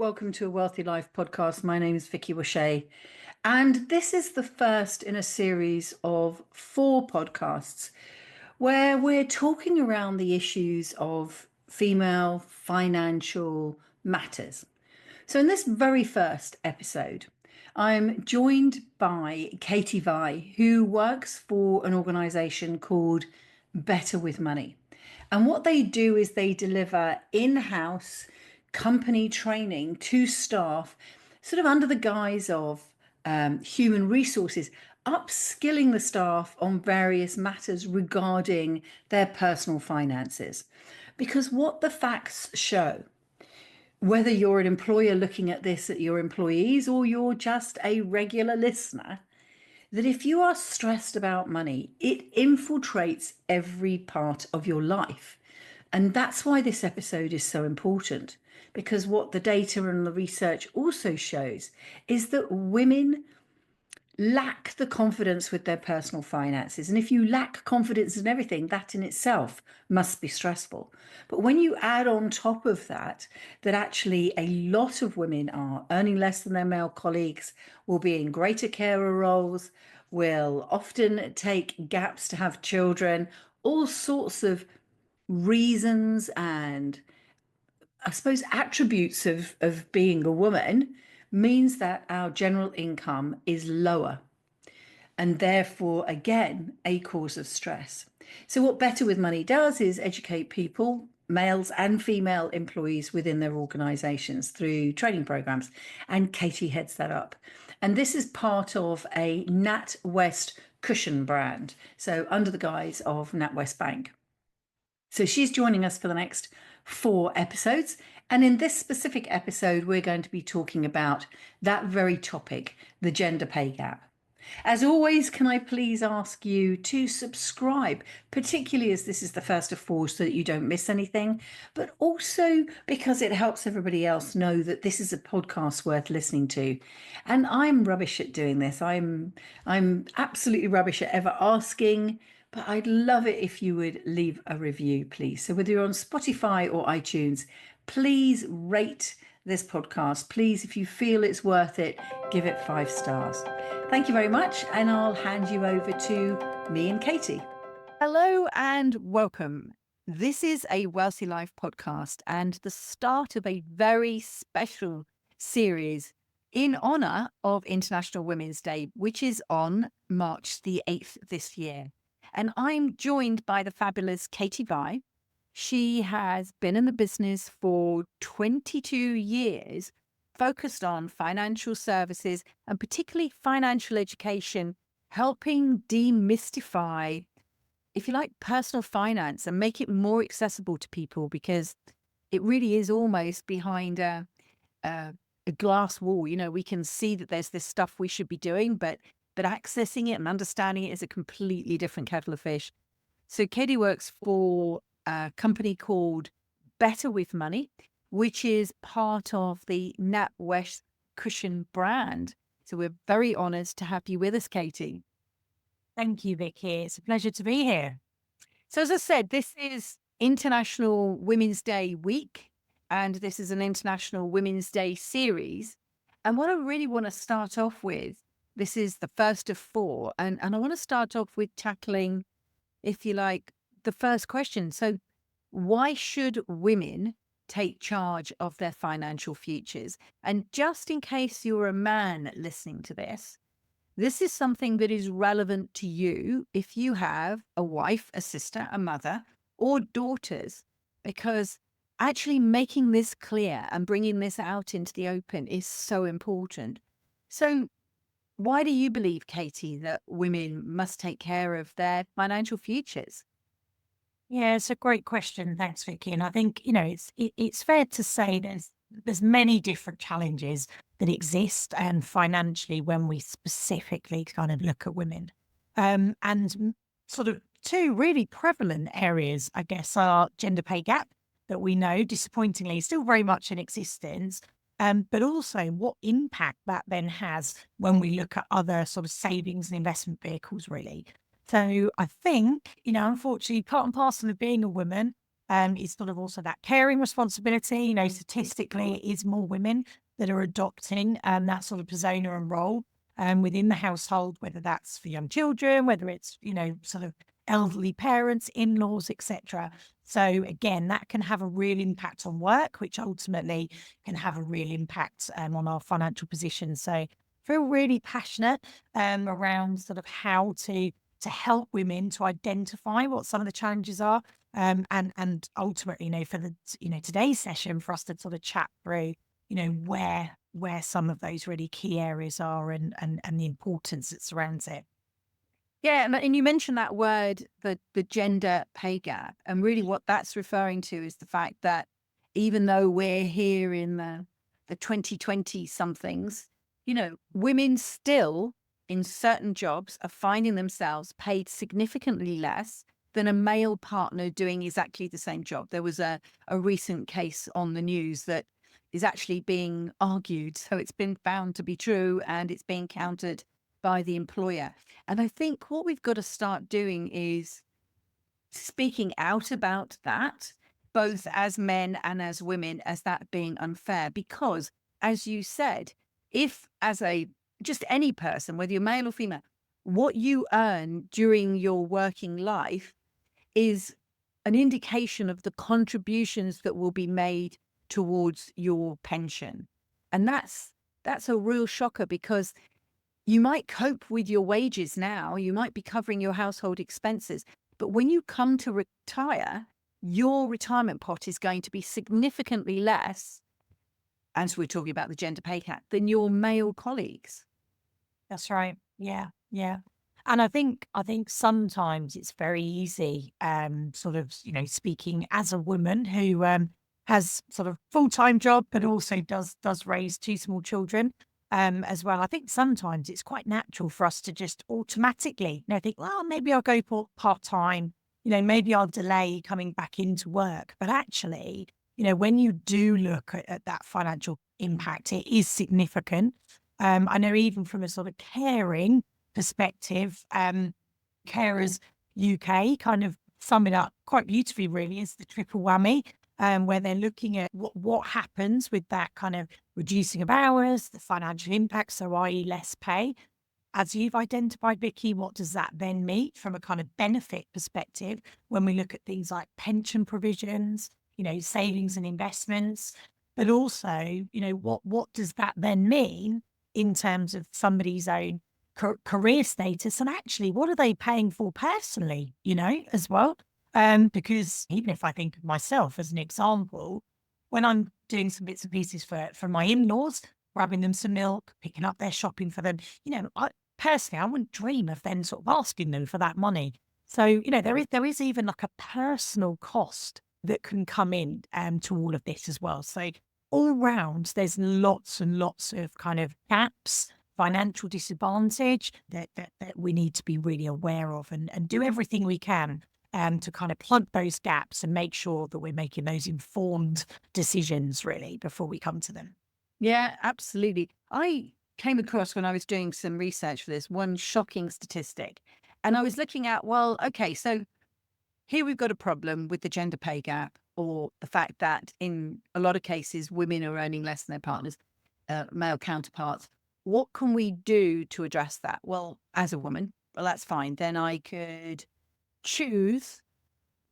welcome to a Wealthy Life podcast. My name is Vicky Washay, and this is the first in a series of 4 podcasts where we're talking around the issues of female financial matters. So in this very first episode, I'm joined by Katie Vye, who works for an organisation called Better with Money. And what they do is they deliver in-house company training to staff, sort of under the guise of human resources, upskilling the staff on various matters regarding their personal finances. Because what the facts show, whether you're an employer looking at this at your employees or you're just a regular listener, that if you are stressed about money, it infiltrates every part of your life. And that's why this episode is so important, because what the data and the research also shows is that women lack the confidence with their personal finances. And if you lack confidence in everything, that in itself must be stressful. But when you add on top of that, that actually a lot of women are earning less than their male colleagues, will be in greater carer roles, will often take gaps to have children, all sorts of reasons and I suppose attributes of being a woman means that our general income is lower and therefore, again, a cause of stress. So what Better with Money does is educate people, males and female employees within their organisations through training programs. And Katie heads that up. And this is part of a NatWest cushion brand, so under the guise of NatWest Bank. So she's joining us for the next 4 episodes. And in this specific episode, we're going to be talking about that very topic, the gender pay gap. As always, can I please ask you to subscribe, particularly as this is the first of 4 so that you don't miss anything, but also because it helps everybody else know that this is a podcast worth listening to. And I'm rubbish at doing this. I'm absolutely rubbish at ever asking, but I'd love it if you would leave a review, please. So whether you're on Spotify or iTunes, please rate this podcast. Please, if you feel it's worth it, give it 5 stars. Thank you very much. And I'll hand you over to me and Katie. Hello and welcome. This is a Wealthy Life podcast and the start of a very special series in honour of International Women's Day, which is on March the 8th this year. And I'm joined by the fabulous Katie Vye. She has been in the business for 22 years, focused on financial services and particularly financial education, helping demystify, if you like, personal finance and make it more accessible to people, because it really is almost behind a glass wall. You know, we can see that there's this stuff we should be doing, but accessing it and understanding it is a completely different kettle of fish. So Katie works for a company called Better with Money, which is part of the NatWest cushion brand. So we're very honoured to have you with us, Katie. Thank you, Vicky. It's a pleasure to be here. So as I said, this is International Women's Day week, and this is an International Women's Day series. And what I really want to start off with, this is the first of 4, and I want to start off with tackling, if you like, the first question. So why should women take charge of their financial futures? And just in case you're a man listening to this is something that is relevant to you if you have a wife, a sister, a mother, or daughters, because actually making this clear and bringing this out into the open is so important. So why do you believe, Katie, that women must take care of their financial futures? Yeah, it's a great question. Thanks, Vicky. And I think, it's fair to say there's many different challenges that exist and financially when we specifically kind of look at women. And sort of 2 really prevalent areas, I guess, are gender pay gap that we know, disappointingly, is still very much in existence, but also what impact that then has when we look at other sort of savings and investment vehicles, really. So I think, unfortunately, part and parcel of being a woman, It's sort of also that caring responsibility. Statistically, it is more women that are adopting that sort of persona and role within the household, whether that's for young children, whether it's, sort of elderly parents, in-laws, etc. So again, that can have a real impact on work, which ultimately can have a real impact on our financial position. So I feel really passionate around sort of how to help women to identify what some of the challenges are. And ultimately, for the today's session, for us to sort of chat through, where some of those really key areas are and the importance that surrounds it. Yeah, and you mentioned that word, the gender pay gap, and really what that's referring to is the fact that even though we're here in the 2020 somethings, women still in certain jobs are finding themselves paid significantly less than a male partner doing exactly the same job. There was a recent case on the news that is actually being argued, so it's been found to be true and it's being countered by the employer. And I think what we've got to start doing is speaking out about that, both as men and as women, as that being unfair. Because, as you said, if as just any person, whether you're male or female, what you earn during your working life is an indication of the contributions that will be made towards your pension. And that's a real shocker, because you might cope with your wages now, you might be covering your household expenses, but when you come to retire, your retirement pot is going to be significantly less, as we're talking about the gender pay gap, than your male colleagues. That's right. Yeah, yeah. And I think sometimes it's very easy, sort of, speaking as a woman who has sort of full-time job, but also does raise two small children as well. I think sometimes it's quite natural for us to just automatically, think, well, maybe I'll go for part-time, maybe I'll delay coming back into work. But actually, when you do look at that financial impact, it is significant. I know even from a sort of caring perspective, Carers UK kind of sum it up quite beautifully, really, as the triple whammy, where they're looking at what happens with that kind of reducing of hours, the financial impact, so i.e. less pay. As you've identified, Vicky, what does that then mean from a kind of benefit perspective when we look at things like pension provisions, savings and investments, but also, what does that then mean in terms of somebody's own career status, and actually what are they paying for personally, as well? Because even if I think of myself as an example, when I'm doing some bits and pieces for my in-laws, grabbing them some milk, picking up their shopping for them, personally, I wouldn't dream of then sort of asking them for that money. So, there is even like a personal cost that can come in to all of this as well. So all round, there's lots and lots of kind of gaps, financial disadvantage that we need to be really aware of and do everything we can to kind of plug those gaps and make sure that we're making those informed decisions really before we come to them. Yeah, absolutely. I came across, when I was doing some research for this, one shocking statistic. And I was looking at, well, okay, so here we've got a problem with the gender pay gap, or the fact that in a lot of cases, women are earning less than their partners, male counterparts. What can we do to address that? Well, as a woman, well, that's fine. Then I could choose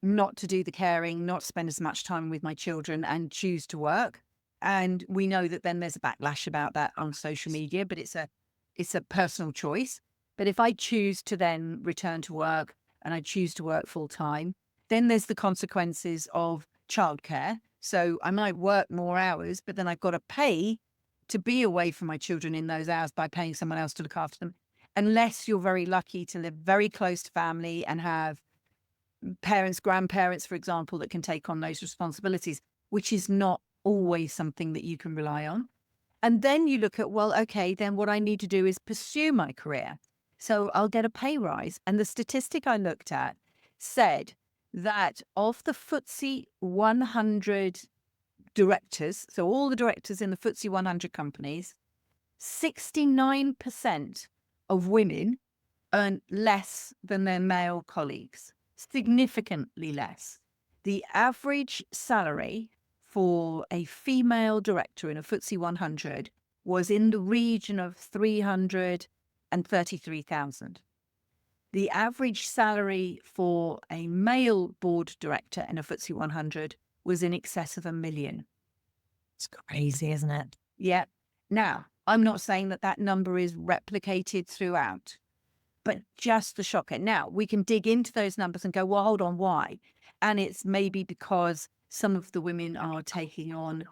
not to do the caring, not spend as much time with my children, and choose to work. And we know that then there's a backlash about that on social media, but it's a personal choice. But if I choose to then return to work and I choose to work full time, then there's the consequences of childcare. So I might work more hours, but then I've got to pay to be away from my children in those hours by paying someone else to look after them. Unless you're very lucky to live very close to family and have parents, grandparents, for example, that can take on those responsibilities, which is not always something that you can rely on. And then you look at, well, okay, then what I need to do is pursue my career. So I'll get a pay rise. And the statistic I looked at said that of the FTSE 100 directors, so all the directors in the FTSE 100 companies, 69% of women earn less than their male colleagues, significantly less. The average salary for a female director in a FTSE 100 was in the region of 333,000. The average salary for a male board director in a FTSE 100 was in excess of $1 million. It's crazy, isn't it? Yeah. Now, I'm not saying that that number is replicated throughout, but just the shocker. Now, we can dig into those numbers and go, well, hold on, why? And it's maybe because some of the women are taking on,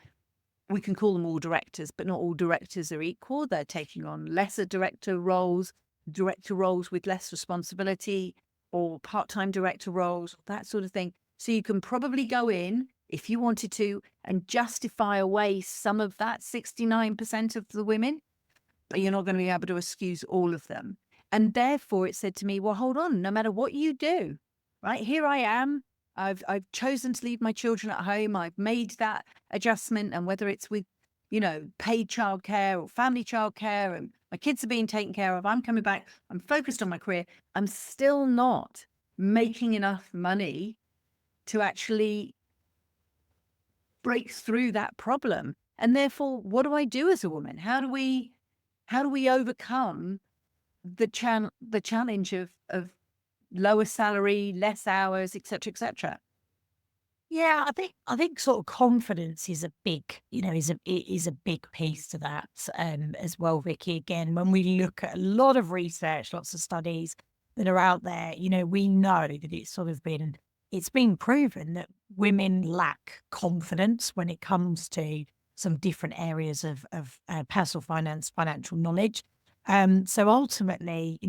we can call them all directors, but not all directors are equal. They're taking on lesser director roles with less responsibility, or part-time director roles, that sort of thing. So you can probably go in, if you wanted to, and justify away some of that 69% of the women, but you're not going to be able to excuse all of them. And therefore it said to me, well, hold on, no matter what you do, right? Here I am. I've chosen to leave my children at home. I've made that adjustment. And whether it's with, paid childcare or family childcare, and my kids are being taken care of, I'm coming back, I'm focused on my career, I'm still not making enough money to actually break through that problem. And therefore, what do I do as a woman? How do we overcome the challenge of lower salary, less hours, et cetera, et cetera? Yeah, I think sort of confidence is a big, is a big piece to that as well, Vicky. Again, when we look at a lot of research, lots of studies that are out there, we know that it's been proven that women lack confidence when it comes to some different areas of personal finance, financial knowledge. So ultimately,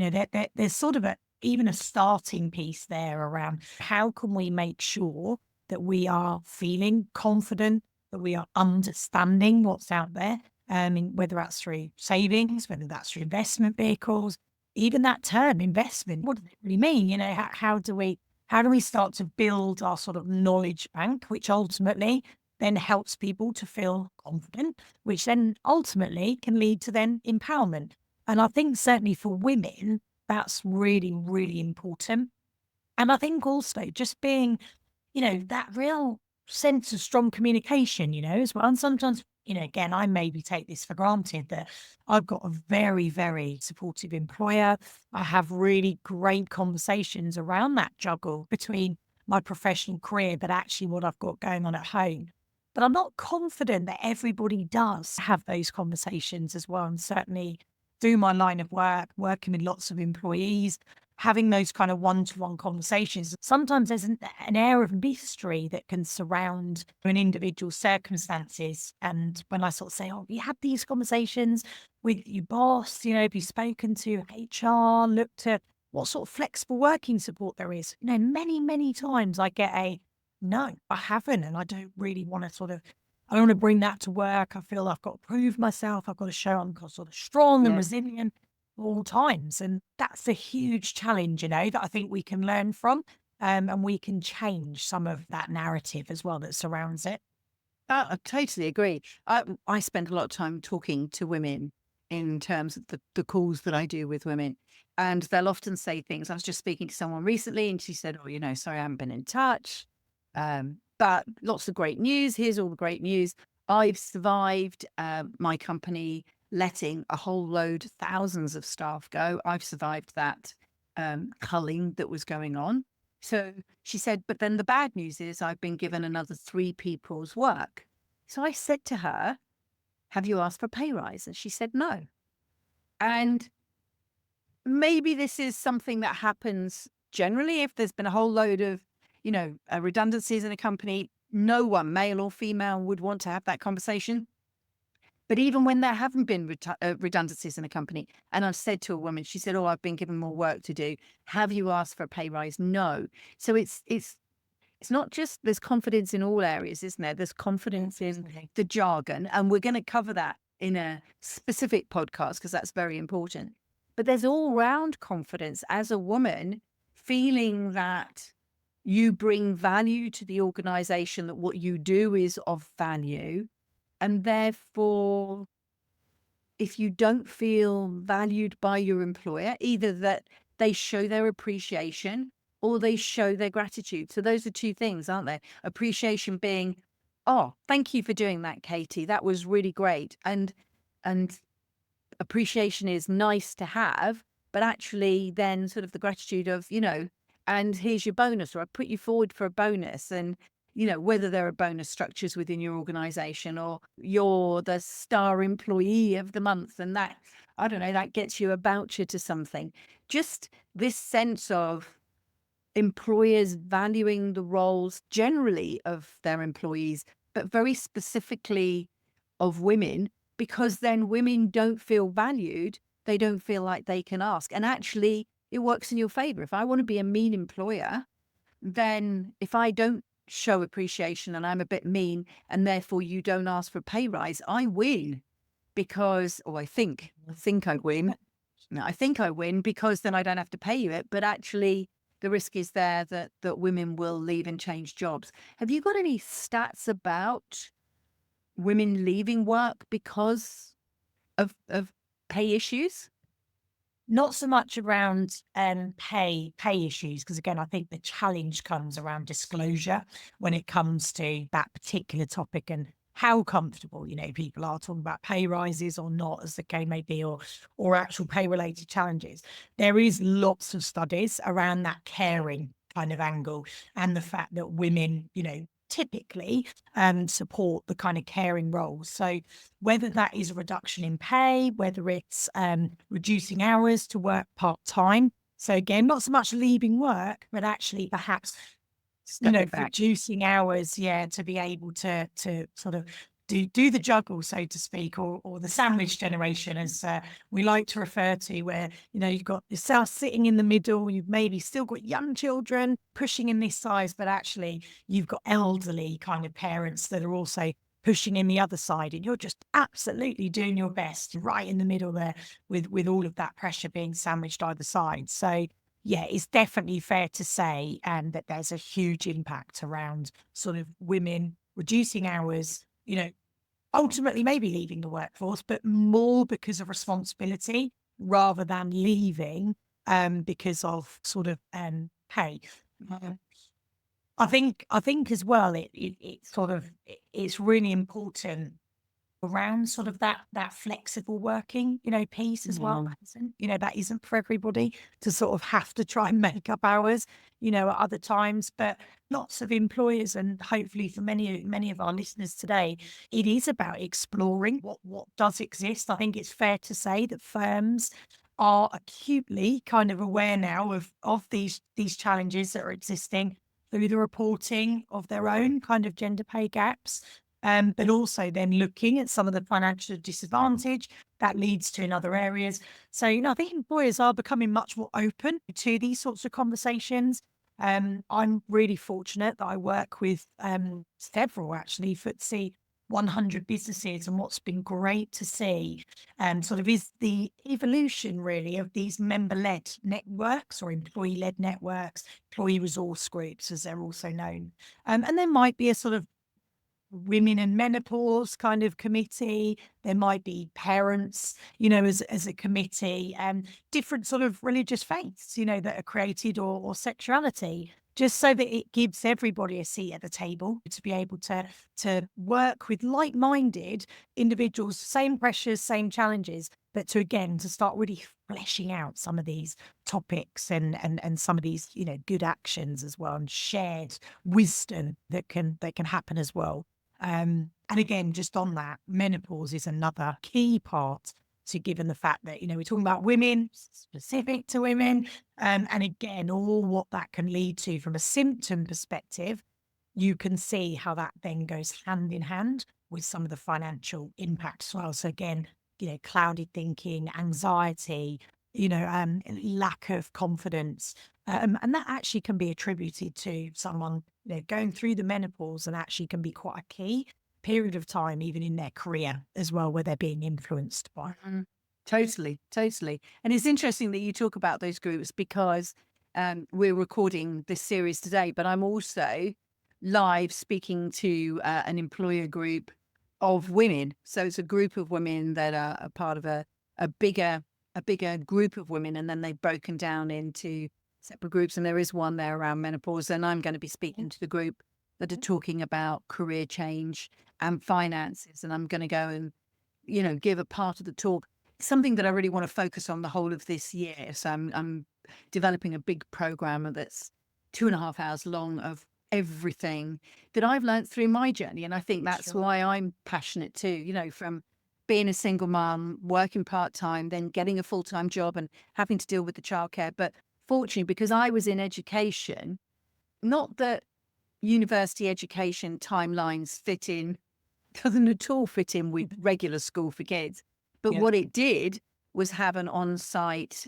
there's sort of even a starting piece there around how can we make sure that we are feeling confident, that we are understanding what's out there, whether that's through savings, whether that's through investment vehicles, even that term investment. What does it really mean? How do we start to build our sort of knowledge bank, which ultimately then helps people to feel confident, which then ultimately can lead to then empowerment. And I think certainly for women, that's really, really important. And I think also just being, that real sense of strong communication, as well. And sometimes, again, I maybe take this for granted that I've got a very, very supportive employer. I have really great conversations around that juggle between my professional career, but actually what I've got going on at home. But I'm not confident that everybody does have those conversations as well. And certainly through my line of work, working with lots of employees, having those kind of one-to-one conversations, sometimes there's an air of mystery that can surround an individual's circumstances. And when I sort of say, oh, you had these conversations with your boss, have you spoken to HR, looked at what sort of flexible working support there is? Many, many times I get no, I haven't. And I don't really want to I don't want to bring that to work. I feel I've got to prove myself. I've got to show I'm sort of strong and resilient all times. And that's a huge challenge, that I think we can learn from, and we can change some of that narrative as well that surrounds it. I totally agree. I spend a lot of time talking to women in terms of the calls that I do with women, and they'll often say things. I was just speaking to someone recently and she said, oh, sorry, I haven't been in touch. But lots of great news. Here's all the great news. I've survived my company letting a whole load, thousands of staff go. I've survived that culling that was going on. So she said, but then the bad news is I've been given another 3 people's work. So I said to her, have you asked for a pay rise? And she said, no. And maybe this is something that happens generally if there's been a whole load of redundancies in a company. No one, male or female, would want to have that conversation. But even when there haven't been redundancies in a company, and I've said to a woman, she said, oh, I've been given more work to do. Have you asked for a pay rise? No. So it's not just, there's confidence in all areas, isn't there? There's confidence in the jargon. And we're going to cover that in a specific podcast because that's very important. But there's all round confidence as a woman, feeling that you bring value to the organization, that what you do is of value. And therefore, if you don't feel valued by your employer, either that they show their appreciation or they show their gratitude. So those are two things, aren't they? Appreciation being, oh, thank you for doing that, Katie. That was really great. And appreciation is nice to have, but actually then sort of the gratitude of, and here's your bonus, or I put you forward for a bonus. And, whether there are bonus structures within your organization, or you're the star employee of the month, and that, I don't know, that gets you a voucher to something. Just this sense of employers valuing the roles generally of their employees, but very specifically of women, because then women don't feel valued. They don't feel like they can ask. And actually, it works in your favor. If I want to be a mean employer, then if I don't show appreciation and I'm a bit mean, and therefore you don't ask for a pay rise, I win because, or I think I win. No, I think I win because then I don't have to pay you it. But actually, the risk is there that women will leave and change jobs. Have you got any stats about women leaving work because of pay issues? Not so much around pay issues, because again, I think the challenge comes around disclosure when it comes to that particular topic, and how comfortable, people are talking about pay rises or not, as the case may be, or actual pay related challenges. There is lots of studies around that caring kind of angle, and the fact that women, typically support the kind of caring roles. So whether that is a reduction in pay, whether it's reducing hours to work part-time. So again, not so much leaving work, but actually perhaps reducing hours, to be able to sort of do the juggle, so to speak, or the sandwich generation, as we like to refer to, where you've got yourself sitting in the middle, you've maybe still got young children pushing in this size, but actually you've got elderly kind of parents that are also pushing in the other side, and you're just absolutely doing your best right in the middle there, with all of that pressure being sandwiched either side. So yeah, it's definitely fair to say that there's a huge impact around sort of women reducing hours, ultimately maybe leaving the workforce, but more because of responsibility rather than leaving because of sort of pay. I think as well, it's really important around sort of that flexible working, piece as well. That isn't for everybody to sort of have to try and make up hours, at other times. But lots of employers, and hopefully for many of our listeners today, it is about exploring what does exist. I think it's fair to say that firms are acutely kind of aware now of these challenges that are existing through the reporting of their own kind of gender pay gaps. But also then looking at some of the financial disadvantage that leads to in other areas. So, I think employers are becoming much more open to these sorts of conversations. I'm really fortunate that I work with several actually FTSE 100 businesses, and what's been great to see sort of is the evolution really of these member-led networks, or employee-led networks, employee resource groups as they're also known. And there might be a sort of women and menopause kind of committee. There might be parents, as a committee, different sort of religious faiths, that are created, or sexuality, just so that it gives everybody a seat at the table to be able to work with like-minded individuals, same pressures, same challenges, but to start really fleshing out some of these topics and some of these, good actions as well, and shared wisdom that can happen as well. And again, just on that, menopause is another key part to, given the fact that, we're talking about women, specific to women, and again, all what that can lead to from a symptom perspective. You can see how that then goes hand in hand with some of the financial impact as well. So again, clouded thinking, anxiety, lack of confidence. And that actually can be attributed to someone, going through the menopause, and actually can be quite a key period of time, even in their career as well, where they're being influenced by. Totally. And it's interesting that you talk about those groups, because we're recording this series today, but I'm also live speaking to an employer group of women. So it's a group of women that are a part of a bigger group of women, and then they've broken down into separate groups, and there is one there around menopause. And I'm going to be speaking to the group that are talking about career change and finances. And I'm going to go and, give a part of the talk, something that I really want to focus on the whole of this year. So I'm developing a big program that's 2.5 hours long of everything that I've learned through my journey. And I think that's Sure. why I'm passionate too, from being a single mom, working part-time, then getting a full-time job and having to deal with the childcare. But fortunately, because I was in education, not that university education timelines doesn't at all fit in with regular school for kids. But Yeah. what it did was have an on-site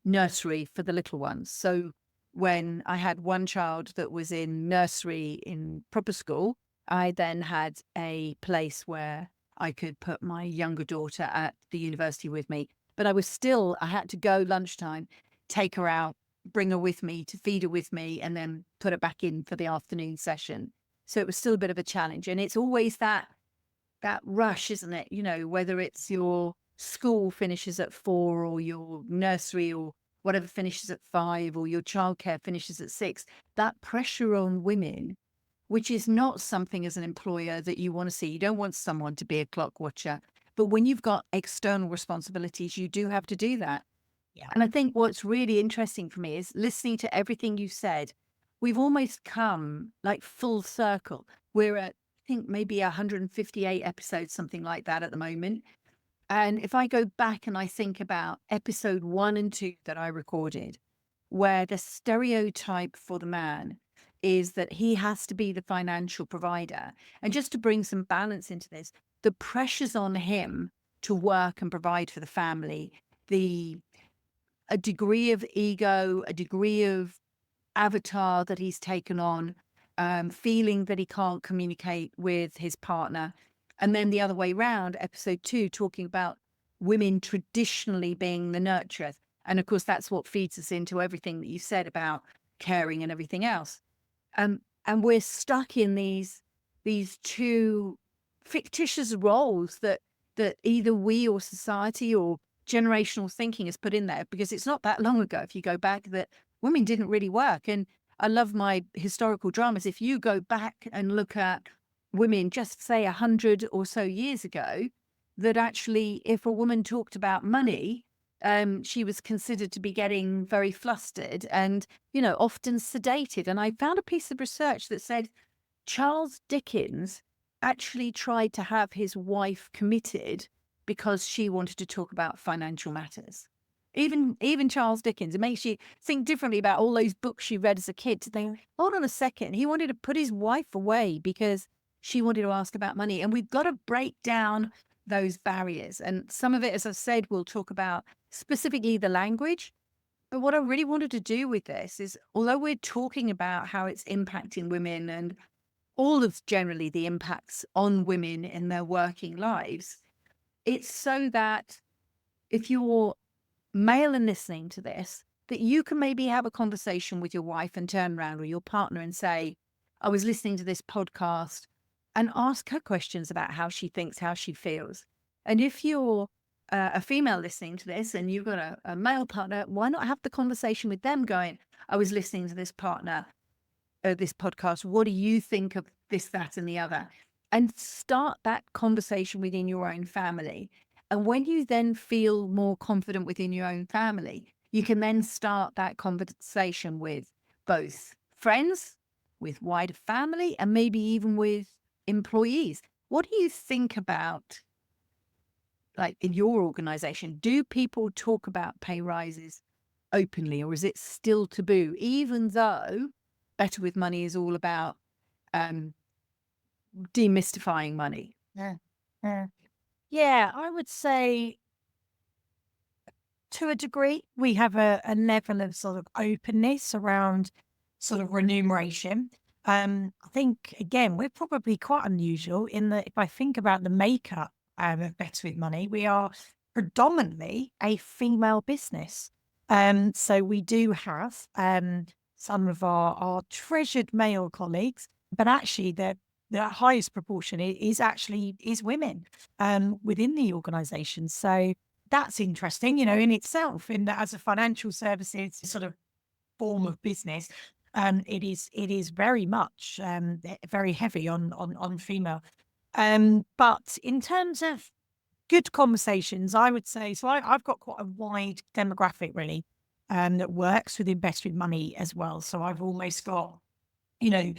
nursery for the little ones. So when I had one child that was in nursery in proper school, I then had a place where I could put my younger daughter at the university with me. But I had to go lunchtime, take her out, bring her with me to feed her with me, and then put her back in for the afternoon session. So it was still a bit of a challenge. And it's always that rush, isn't it? Whether it's your school finishes at 4 or your nursery or whatever finishes at 5 or your childcare finishes at 6, that pressure on women, which is not something as an employer that you want to see. You don't want someone to be a clock watcher. But when you've got external responsibilities, you do have to do that. Yeah. And I think what's really interesting for me is listening to everything you said. We've almost come like full circle. We're at, I think, maybe 158 episodes, something like that at the moment. And if I go back and I think about episode 1 and 2 that I recorded, where the stereotype for the man is that he has to be the financial provider. And just to bring some balance into this, the pressures on him to work and provide for the family, a degree of ego, a degree of avatar that he's taken on, feeling that he can't communicate with his partner. And then the other way around, episode 2, talking about women traditionally being the nurturers. And of course, that's what feeds us into everything that you said about caring and everything else. And we're stuck in these two fictitious roles that either we or society or generational thinking has put in there, because it's not that long ago, if you go back, that women didn't really work. And I love my historical dramas. If you go back and look at women just say 100 or so years ago, that actually if a woman talked about money, she was considered to be getting very flustered and, often sedated. And I found a piece of research that said Charles Dickens actually tried to have his wife committed because she wanted to talk about financial matters. Even Charles Dickens, it makes you think differently about all those books you read as a kid to think, hold on a second, he wanted to put his wife away because she wanted to ask about money. And we've got to break down those barriers. And some of it, as I've said, we'll talk about specifically the language. But what I really wanted to do with this is, although we're talking about how it's impacting women and all of generally the impacts on women in their working lives, it's so that if you're male and listening to this, that you can maybe have a conversation with your wife and turn around, or your partner, and say, I was listening to this podcast, and ask her questions about how she thinks, how she feels. And if you're a female listening to this and you've got a male partner, why not have the conversation with them going, I was listening to this podcast. What do you think of this, that, and the other? And start that conversation within your own family. And when you then feel more confident within your own family, you can then start that conversation with both friends, with wider family, and maybe even with employees. What do you think about, like, in your organization? Do people talk about pay rises openly, or is it still taboo, even though Better with Money is all about demystifying money? Yeah, I would say to a degree, we have a level of sort of openness around sort of remuneration. I think, again, we're probably quite unusual in that if I think about the makeup of Better with Money, we are predominantly a female business. So we do have some of our treasured male colleagues, but actually the highest proportion is women within the organisation. So that's interesting, in itself, in that as a financial services sort of form of business, it is very much very heavy on female. But in terms of good conversations, I would say, so I've got quite a wide demographic really, that works with Invest With Money as well. So I've almost got, you know,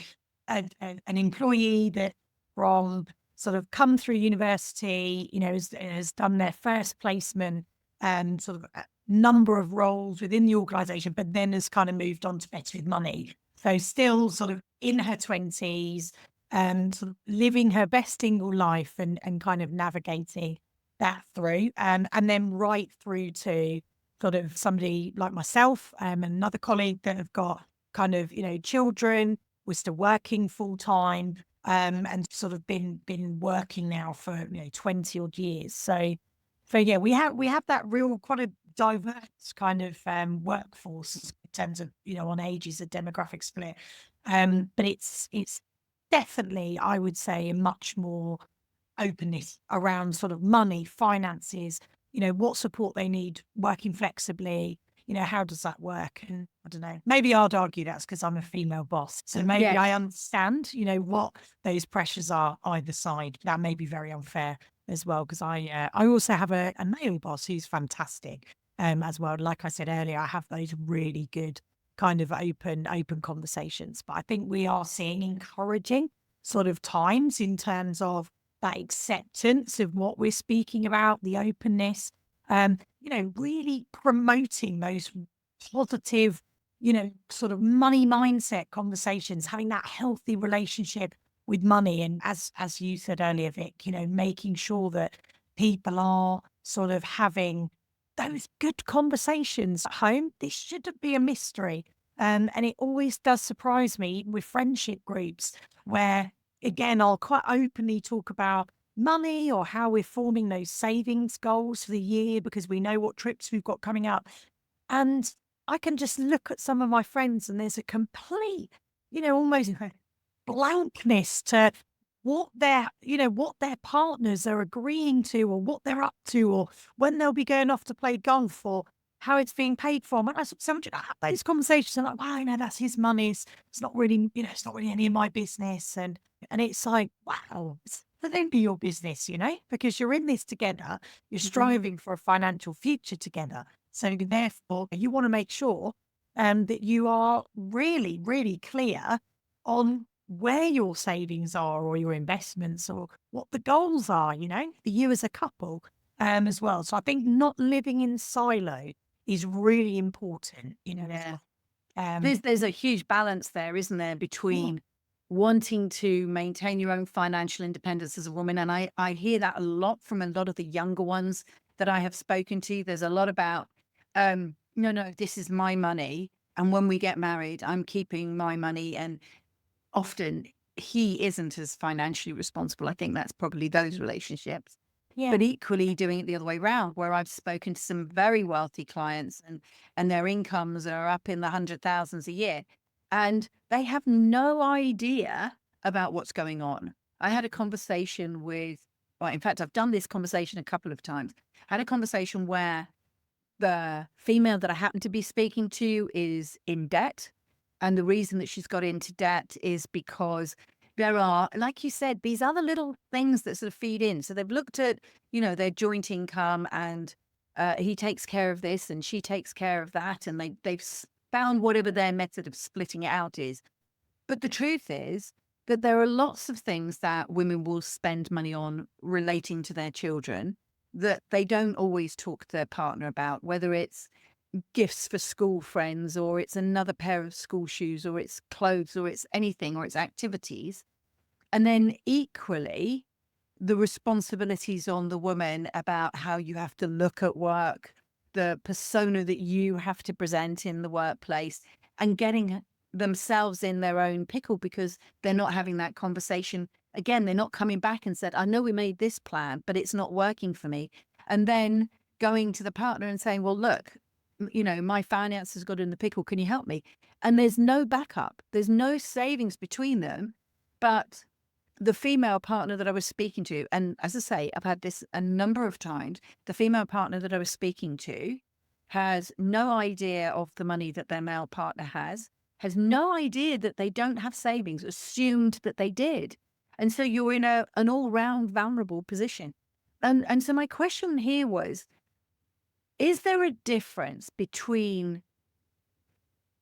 an employee that from sort of come through university, has done their first placement and sort of a number of roles within the organization, but then has kind of moved on to Better With Money. So still sort of in her 20s and sort of living her best single life and kind of navigating that through. And then right through to sort of somebody like myself, and another colleague that have got kind of, children, we're still working full time, and sort of been working now for 20 odd years. So yeah, we have that real quite a diverse kind of workforce in terms of on ages, a demographic split. But it's definitely, I would say, a much more openness around sort of money, finances, what support they need, working flexibly. How does that work? And I don't know, maybe I'd argue that's because I'm a female boss. So maybe Yes. I understand, what those pressures are either side. That may be very unfair as well, because I also have a male boss who's fantastic as well. Like I said earlier, I have those really good kind of open conversations. But I think we are seeing encouraging sort of times in terms of that acceptance of what we're speaking about, the openness, really promoting those positive, sort of money mindset conversations, having that healthy relationship with money. And as you said earlier, Vic, making sure that people are sort of having those good conversations at home. This shouldn't be a mystery. And it always does surprise me with friendship groups where, again, I'll quite openly talk about money or how we're forming those savings goals for the year because we know what trips we've got coming up. And I can just look at some of my friends and there's a complete, almost blankness to what their partners are agreeing to or what they're up to or when they'll be going off to play golf or how it's being paid for. And I have those conversations and like, wow, that's his money. It's not really, it's not really any of my business. And it's like, wow, it's only your business, because you're in this together. You're striving for a financial future together. So therefore, you want to make sure that you are really, really clear on where your savings are or your investments or what the goals are, for you as a couple as well. So I think not living in silo is really important, Yeah. as well. There's a huge balance there, isn't there, between wanting to maintain your own financial independence as a woman. And I hear that a lot from a lot of the younger ones that I have spoken to. There's a lot about, no, this is my money. And when we get married, I'm keeping my money. And often he isn't as financially responsible. I think that's probably those relationships. Yeah. But equally doing it the other way around, where I've spoken to some very wealthy clients and their incomes are up in the 100,000s a year. And they have no idea about what's going on. I had a conversation well, in fact, I've done this conversation a couple of times. I had a conversation where the female that I happen to be speaking to is in debt. And the reason that she's got into debt is because there are, like you said, these other little things that sort of feed in. So they've looked at, their joint income and he takes care of this and she takes care of that. And they've found whatever their method of splitting it out is. But the truth is that there are lots of things that women will spend money on relating to their children that they don't always talk to their partner about, whether it's gifts for school friends or it's another pair of school shoes or it's clothes or it's anything or it's activities. And then equally, the responsibilities on the woman about how you have to look at work, the persona that you have to present in the workplace and getting themselves in their own pickle because they're not having that conversation. Again, they're not coming back and said, I know we made this plan, but it's not working for me. And then going to the partner and saying, well, look, my finances got in the pickle. Can you help me? And there's no backup. There's no savings between them. But the female partner that I was speaking to, and as I say, I've had this a number of times, the female partner that I was speaking to has no idea of the money that their male partner has no idea that they don't have savings, assumed that they did. And so you're in an all-round vulnerable position. And so my question here was, is there a difference between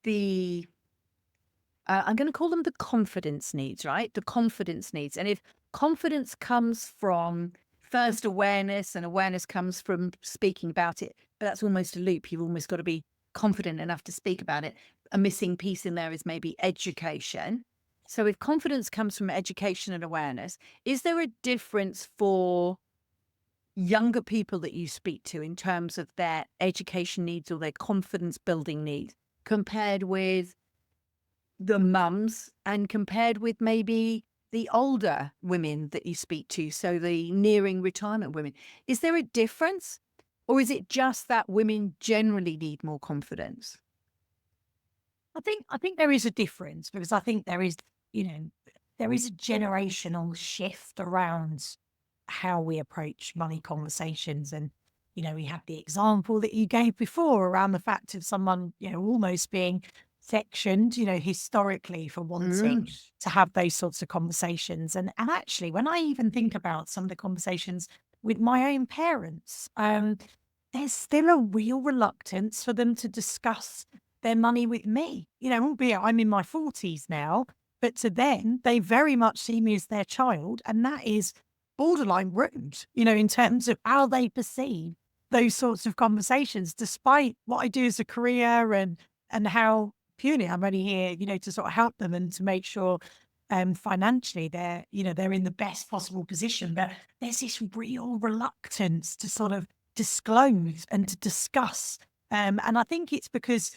the I'm going to call them the confidence needs, right? The confidence needs. And if confidence comes from first awareness and awareness comes from speaking about it, but that's almost a loop. You've almost got to be confident enough to speak about it. A missing piece in there is maybe education. So if confidence comes from education and awareness, is there a difference for younger people that you speak to in terms of their education needs or their confidence building needs compared with the mums and compared with maybe the older women that you speak to, so the nearing retirement women? Is there a difference, or is it just that women generally need more confidence? I think there is a difference, because I think there is, there is a generational shift around how we approach money conversations. And, we had the example that you gave before around the fact of someone, almost being sectioned, historically, for wanting to have those sorts of conversations. And actually, when I even think about some of the conversations with my own parents, there's still a real reluctance for them to discuss their money with me, albeit I'm in my 40s now, but to them, they very much see me as their child. And that is borderline rude, in terms of how they perceive those sorts of conversations, despite what I do as a career and how purely I'm only here, to sort of help them and to make sure financially they're in the best possible position. But there's this real reluctance to sort of disclose and to discuss. And I think it's because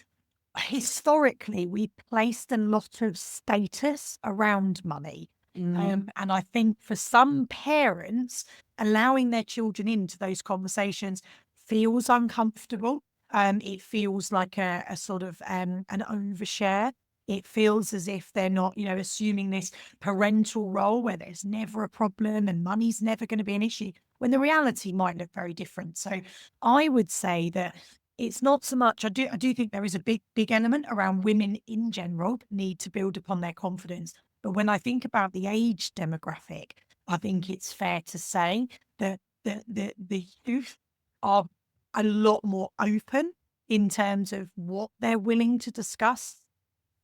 historically we placed a lot of status around money. And I think for some parents, allowing their children into those conversations feels uncomfortable. It feels like a sort of an overshare. It feels as if they're not, assuming this parental role where there's never a problem and money's never going to be an issue, when the reality might look very different. So I would say that it's not so much, I do think there is a big element around women in general that need to build upon their confidence. But when I think about the age demographic, I think it's fair to say that the youth are a lot more open in terms of what they're willing to discuss.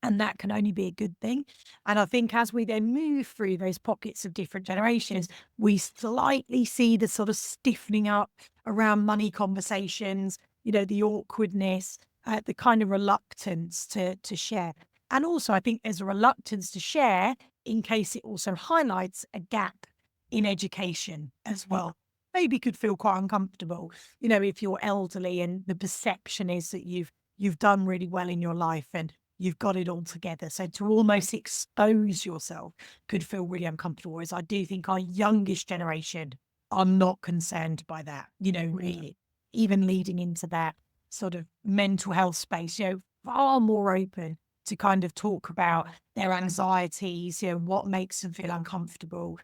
And that can only be a good thing. And I think as we then move through those pockets of different generations, we slightly see the sort of stiffening up around money conversations, the awkwardness, the kind of reluctance to share. And also, I think there's a reluctance to share in case it also highlights a gap in education as well. Maybe could feel quite uncomfortable, if you're elderly and the perception is that you've done really well in your life and you've got it all together. So to almost expose yourself could feel really uncomfortable. Whereas I do think our youngest generation are not concerned by that, really, even leading into that sort of mental health space, far more open to kind of talk about their anxieties, what makes them feel uncomfortable.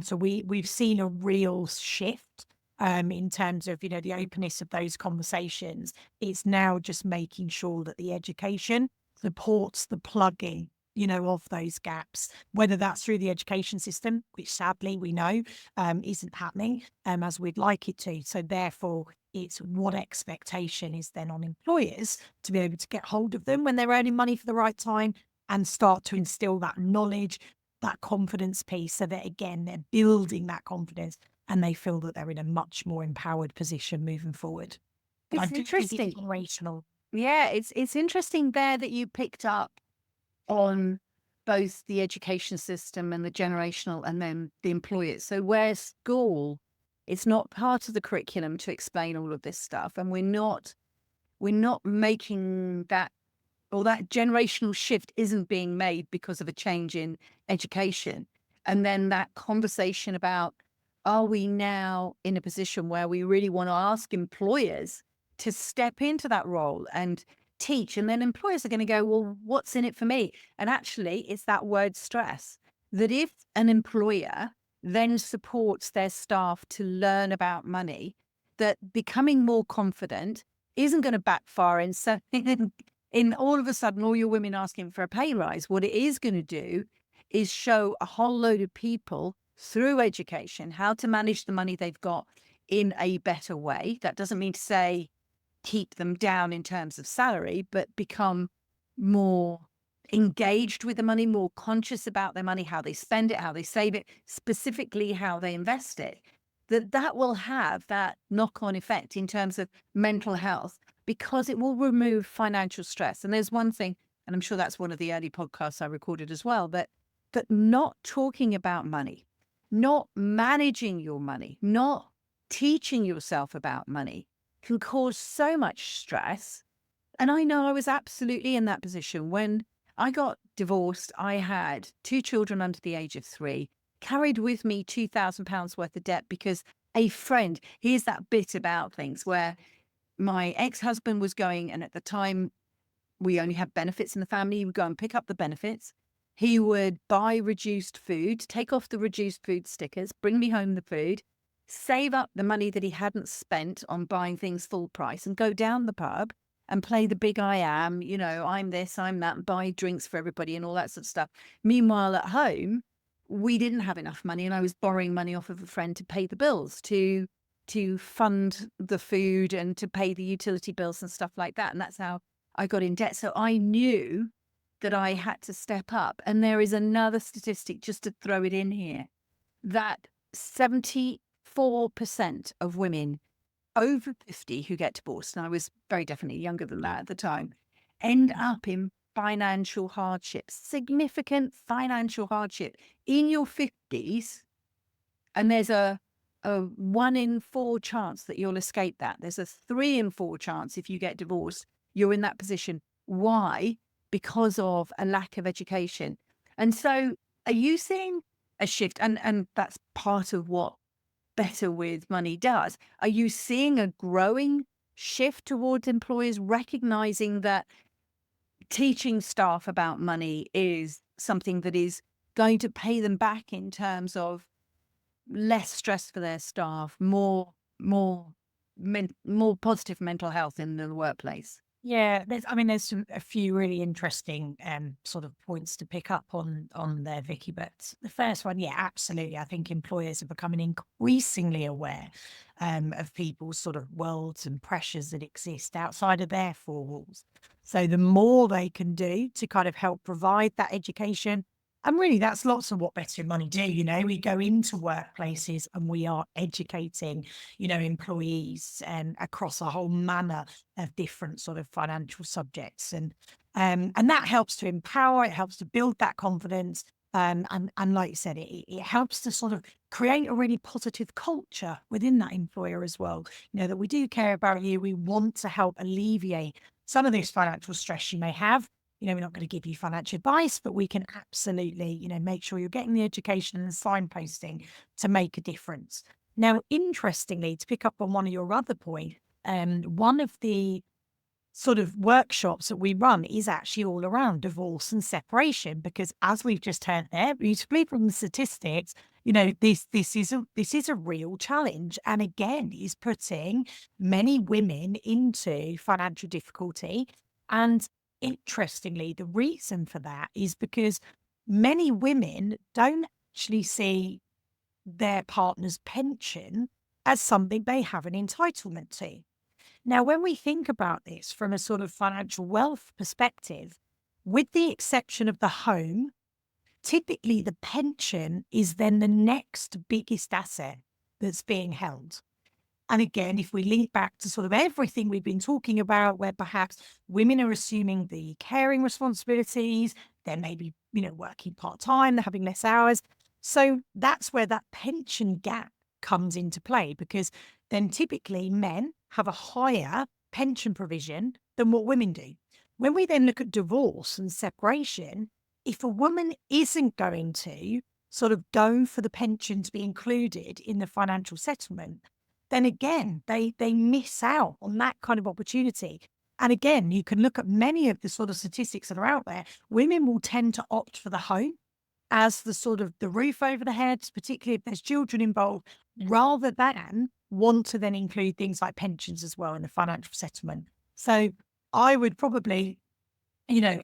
So we've seen a real shift in terms of, the openness of those conversations. It's now just making sure that the education supports the plugging, of those gaps, whether that's through the education system, which sadly we know isn't happening as we'd like it to. So therefore, it's what expectation is then on employers to be able to get hold of them when they're earning money for the right time and start to instill that knowledge, that confidence piece, so that again, they're building that confidence and they feel that they're in a much more empowered position moving forward. But It's I do think interesting. it's generational. Yeah, it's interesting there that you picked up on both the education system and the generational and then the employers. So where school, it's not part of the curriculum to explain all of this stuff. And we're not making that, or that generational shift isn't being made because of a change in education. And then that conversation about, are we now in a position where we really want to ask employers to step into that role and teach? And then employers are going to go, well, what's in it for me? And actually, it's that word stress, that if an employer then supports their staff to learn about money, that becoming more confident isn't going to backfire in all of a sudden all your women asking for a pay rise. What it is going to do is show a whole load of people through education how to manage the money they've got in a better way. That doesn't mean to say keep them down in terms of salary, but become more engaged with the money, more conscious about their money, how they spend it, how they save it, specifically how they invest it. That will have that knock-on effect in terms of mental health, because it will remove financial stress. And there's one thing, and I'm sure that's one of the early podcasts I recorded as well, that not talking about money, not managing your money, not teaching yourself about money can cause so much stress. And I know I was absolutely in that position. When I got divorced, I had 2 children under the age of 3, carried with me £2,000 worth of debt because a friend, here's that bit about things where my ex-husband was going, and at the time we only had benefits in the family. He would go and pick up the benefits. He would buy reduced food, take off the reduced food stickers, bring me home the food, save up the money that he hadn't spent on buying things full price, and go down the pub and play the big I am, I'm this, I'm that, and buy drinks for everybody and all that sort of stuff. Meanwhile, at home, we didn't have enough money, and I was borrowing money off of a friend to pay the bills, to fund the food and to pay the utility bills and stuff like that. And that's how I got in debt. So I knew that I had to step up. And there is another statistic, just to throw it in here, that 74% of women over 50 who get divorced, and I was very definitely younger than that at the time, end up in financial hardship, significant financial hardship in your 50s. And there's a 1 in 4 chance that you'll escape that. There's a 3 in 4 chance if you get divorced, you're in that position. Why? Because of a lack of education. And so are you seeing a shift? And that's part of what Better with Money does. Are you seeing a growing shift towards employers recognizing that teaching staff about money is something that is going to pay them back in terms of less stress for their staff, more positive mental health in the workplace? Yeah, there's a few really interesting sort of points to pick up on there, Vicky. But the first one, yeah, absolutely. I think employers are becoming increasingly aware of people's sort of worlds and pressures that exist outside of their 4 walls. So the more they can do to kind of help provide that education, and really that's lots of what Better Money do. We go into workplaces and we are educating, employees across a whole manner of different sort of financial subjects. And that helps to empower, it helps to build that confidence. And like you said, it helps to sort of create a really positive culture within that employer as well. That we do care about you. We want to help alleviate some of this financial stress you may have. We're not going to give you financial advice, but we can absolutely, make sure you're getting the education and the signposting to make a difference. Now, interestingly, to pick up on one of your other points, one of the sort of workshops that we run is actually all around divorce and separation, because as we've just heard there beautifully from the statistics, this is a real challenge, and again is putting many women into financial difficulty. And interestingly, the reason for that is because many women don't actually see their partner's pension as something they have an entitlement to. Now, when we think about this from a sort of financial wealth perspective, with the exception of the home, typically the pension is then the next biggest asset that's being held. And again, if we link back to sort of everything we've been talking about, where perhaps women are assuming the caring responsibilities, they're maybe, working part-time, they're having less hours. So that's where that pension gap comes into play, because then typically men have a higher pension provision than what women do. When we then look at divorce and separation, if a woman isn't going to sort of go for the pension to be included in the financial settlement, then again, they miss out on that kind of opportunity. And again, you can look at many of the sort of statistics that are out there. Women will tend to opt for the home as the sort of the roof over the head, particularly if there's children involved, rather than want to then include things like pensions as well in the financial settlement. So I would probably,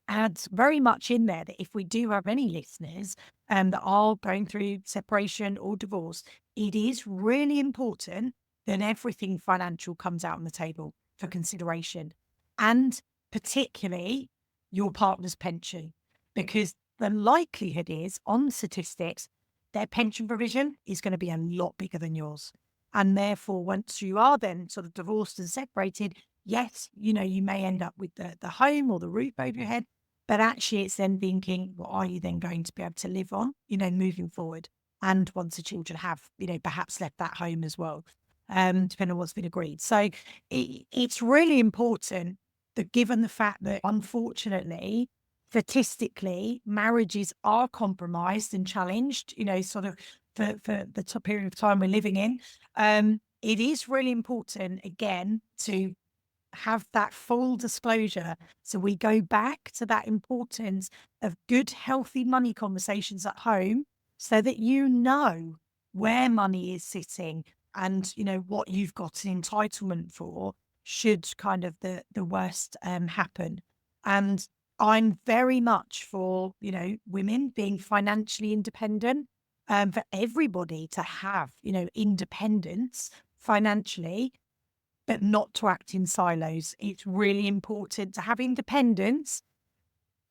add very much in there that if we do have any listeners that are going through separation or divorce, it is really important that everything financial comes out on the table for consideration, and particularly your partner's pension, because the likelihood is on statistics, their pension provision is going to be a lot bigger than yours. And therefore, once you are then sort of divorced and separated, yes, you may end up with the home or the roof over your head, but actually it's then thinking, what are you then going to be able to live on, moving forward? And once the children have, perhaps left that home as well, depending on what's been agreed. So it's really important that, given the fact that unfortunately, statistically, marriages are compromised and challenged, sort of for the period of time we're living in, it is really important, again, to have that full disclosure. So we go back to that importance of good, healthy money conversations at home, so that where money is sitting and what you've got an entitlement for should kind of the worst happen. And I'm very much for women being financially independent, for everybody to have independence financially, but not to act in silos. It's really important to have independence,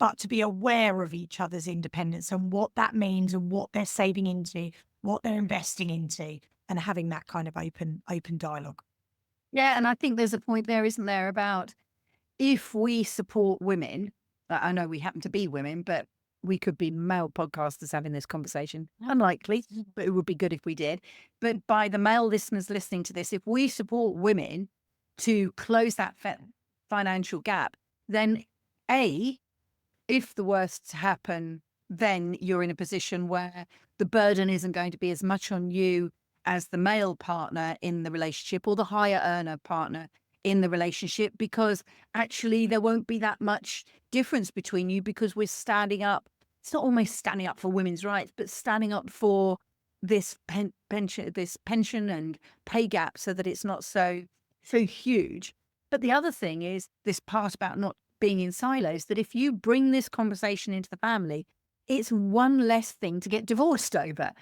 but to be aware of each other's independence and what that means and what they're saving into, what they're investing into, and having that kind of open dialogue. Yeah, and I think there's a point there, isn't there, about if we support women. I know we happen to be women, but we could be male podcasters having this conversation. Unlikely, but it would be good if we did. But by the male listeners listening to this, if we support women to close that financial gap, then if the worst happen, then you're in a position where the burden isn't going to be as much on you as the male partner in the relationship or the higher earner partner in the relationship, because actually there won't be that much difference between you, because we're standing up. It's not almost standing up for women's rights, but standing up for this pension and pay gap, so that it's not so huge. But the other thing is this part about not being in silos, that if you bring this conversation into the family, it's one less thing to get divorced over.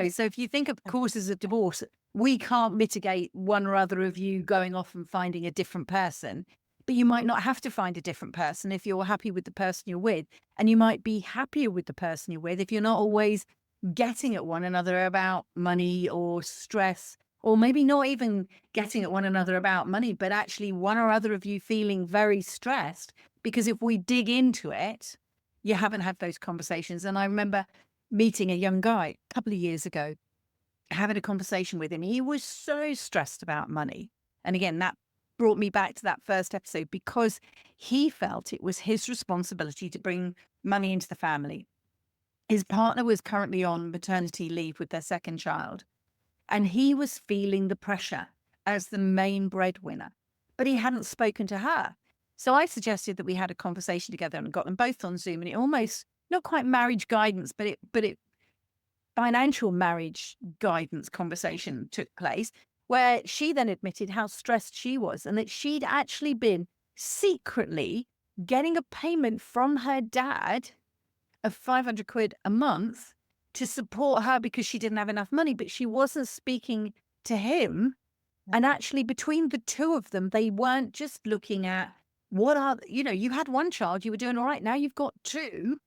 So if you think of causes of divorce, we can't mitigate one or other of you going off and finding a different person, but you might not have to find a different person if you're happy with the person you're with. And you might be happier with the person you're with if you're not always getting at one another about money or stress, or maybe not even getting at one another about money, but actually one or other of you feeling very stressed. Because if we dig into it, you haven't had those conversations. And I remember meeting a young guy a couple of years ago, having a conversation with him. He was so stressed about money. And again, that brought me back to that first episode, because he felt it was his responsibility to bring money into the family. His partner was currently on maternity leave with their second child, and he was feeling the pressure as the main breadwinner, but he hadn't spoken to her. So I suggested that we had a conversation together and got them both on Zoom, and it almost, not quite marriage guidance, but it financial marriage guidance conversation took place, where she then admitted how stressed she was, and that she'd actually been secretly getting a payment from her dad of 500 quid a month to support her, because she didn't have enough money, but she wasn't speaking to him. And actually, between the two of them, they weren't just looking at you had one child, you were doing all right. Now you've got two.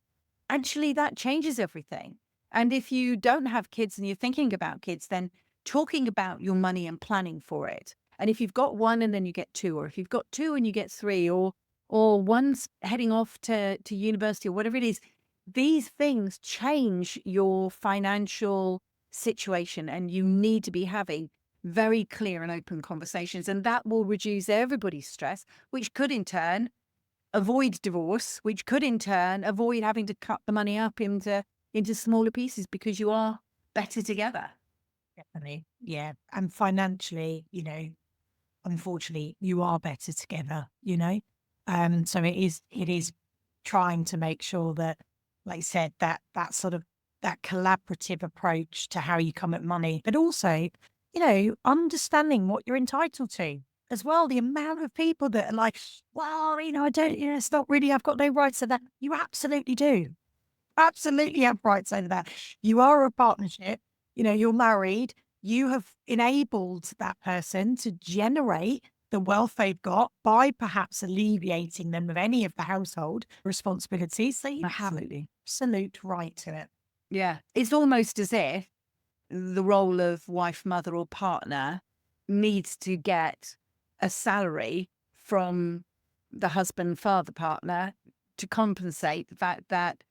Actually, that changes everything. And if you don't have kids and you're thinking about kids, then talking about your money and planning for it. And if you've got one and then you get two, or if you've got two and you get three, or one's heading off to university or whatever it is, these things change your financial situation, and you need to be having very clear and open conversations, and that will reduce everybody's stress, which could in turn avoid divorce, which could in turn avoid having to cut the money up into smaller pieces, because you are better together. Definitely. Yeah. And financially, unfortunately, you are better together, so it is trying to make sure that, like I said, that sort of that collaborative approach to how you come at money, but also understanding what you're entitled to as well. The amount of people that are like, well, I don't, it's not really, I've got no rights to that. You absolutely do. Absolutely have rights over that. You are a partnership, you're married. You have enabled that person to generate the wealth they've got by perhaps alleviating them of any of the household responsibilities. So you have Absolutely. absolute right to it. Yeah. It's almost as if the role of wife, mother, or partner needs to get a salary from the husband, father, partner to compensate the fact that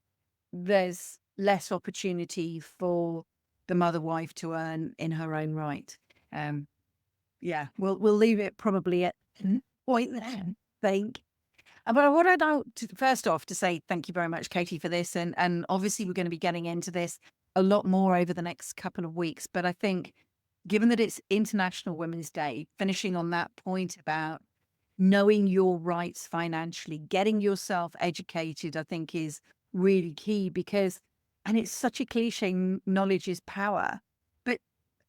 there's less opportunity for the mother wife to earn in her own right. Yeah, we'll leave it probably at point there, I think. But I want to know, first off, to say thank you very much, Katie, for this. And obviously, we're going to be getting into this a lot more over the next couple of weeks. But I think, given that it's International Women's Day, finishing on that point about knowing your rights financially, getting yourself educated, I think is really key because, and it's such a cliche, knowledge is power. But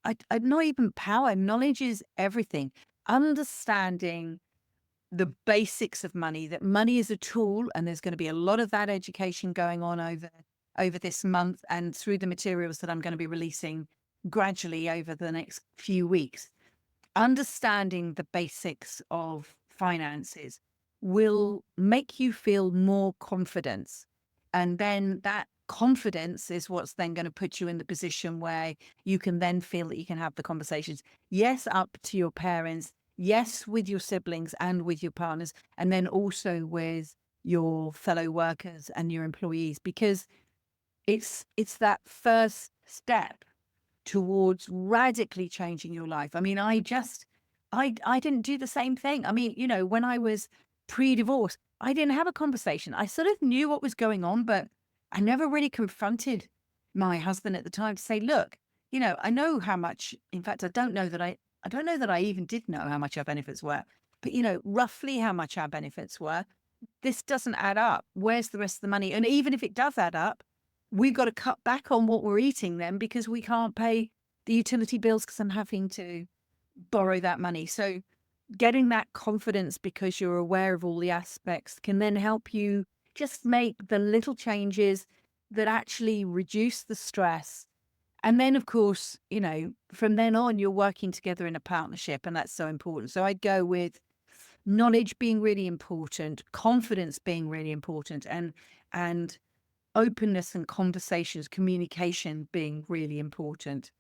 I not even power, knowledge is everything. Understanding the basics of money, that money is a tool, and there's going to be a lot of that education going on over this month and through the materials that I'm going to be releasing gradually over the next few weeks. Understanding the basics of finances will make you feel more confidence. And then that confidence is what's then going to put you in the position where you can then feel that you can have the conversations. Yes, up to your parents. Yes, with your siblings and with your partners. And then also with your fellow workers and your employees, because it's that first step towards radically changing your life. I mean, I didn't do the same thing. I mean, when I was pre-divorce, I didn't have a conversation. I sort of knew what was going on, but I never really confronted my husband at the time to say, look, I know how much, in fact, I don't know that I even did know how much our benefits were, but roughly how much our benefits were. This doesn't add up. Where's the rest of the money? And even if it does add up, we've got to cut back on what we're eating then because we can't pay the utility bills because I'm having to borrow that money. So getting that confidence because you're aware of all the aspects can then help you just make the little changes that actually reduce the stress. And then, of course, from then on, you're working together in a partnership, and that's so important. So I'd go with knowledge being really important, confidence being really important, and openness and conversations, communication being really important.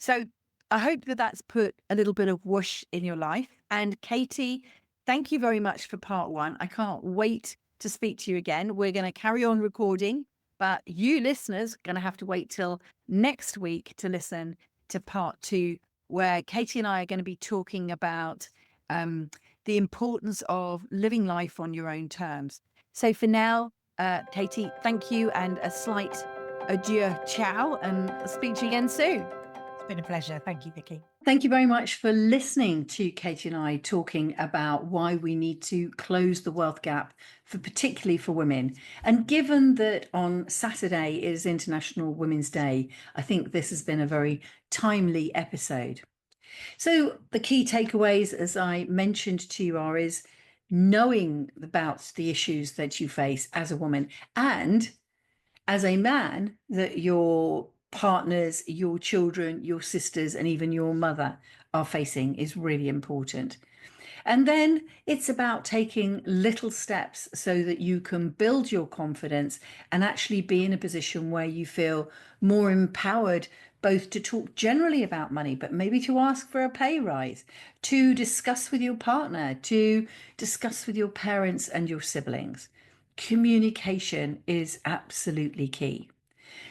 So I hope that that's put a little bit of whoosh in your life. And Katie, thank you very much for part one. I can't wait to speak to you again. We're going to carry on recording, but you listeners are going to have to wait till next week to listen to part two, where Katie and I are going to be talking about the importance of living life on your own terms. So for now, Katie, thank you, and a slight adieu, ciao, and I'll speak to you again soon. It's been a pleasure. Thank you, Vicky. Thank you very much for listening to Katie and I talking about why we need to close the wealth gap, particularly for women. And given that on Saturday is International Women's Day, I think this has been a very timely episode. So the key takeaways, as I mentioned to you, is knowing about the issues that you face as a woman, and as a man, that your partners, your children, your sisters, and even your mother are facing is really important. And then it's about taking little steps so that you can build your confidence and actually be in a position where you feel more empowered, both to talk generally about money, but maybe to ask for a pay rise, to discuss with your partner, to discuss with your parents and your siblings. Communication is absolutely key.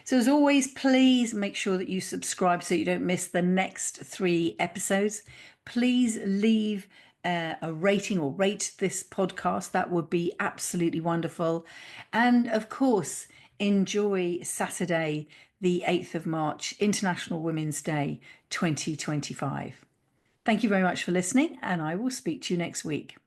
So as always, please make sure that you subscribe so you don't miss the next 3 episodes. Please leave a rating or rate this podcast. That would be absolutely wonderful. And of course, enjoy Saturday, the 8th of March, International Women's Day 2025. Thank you very much for listening, and I will speak to you next week.